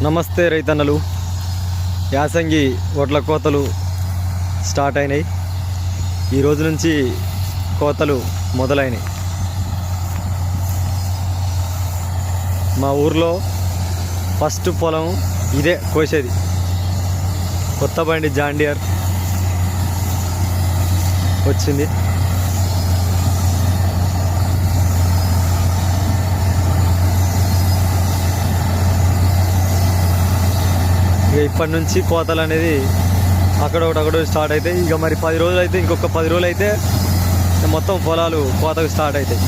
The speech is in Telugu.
నమస్తే రైతన్నలు. యాసంగి వడ్ల కోతలు స్టార్ట్ అయినాయి. ఈ రోజు నుంచి కోతలు మొదలైనాయి. మా ఊర్లో ఫస్ట్ పొలం ఇదే కోసేది. కొత్త బండి జాండియర్ వచ్చింది. ఇక ఇప్పటి నుంచి కోతలు అనేది అక్కడొకటి స్టార్ట్ అవుతాయి. ఇక మరి 10 రోజులు అయితే, ఇంకొక 10 రోజులు అయితే మొత్తం పొలాలు కోతకు స్టార్ట్ అవుతాయి.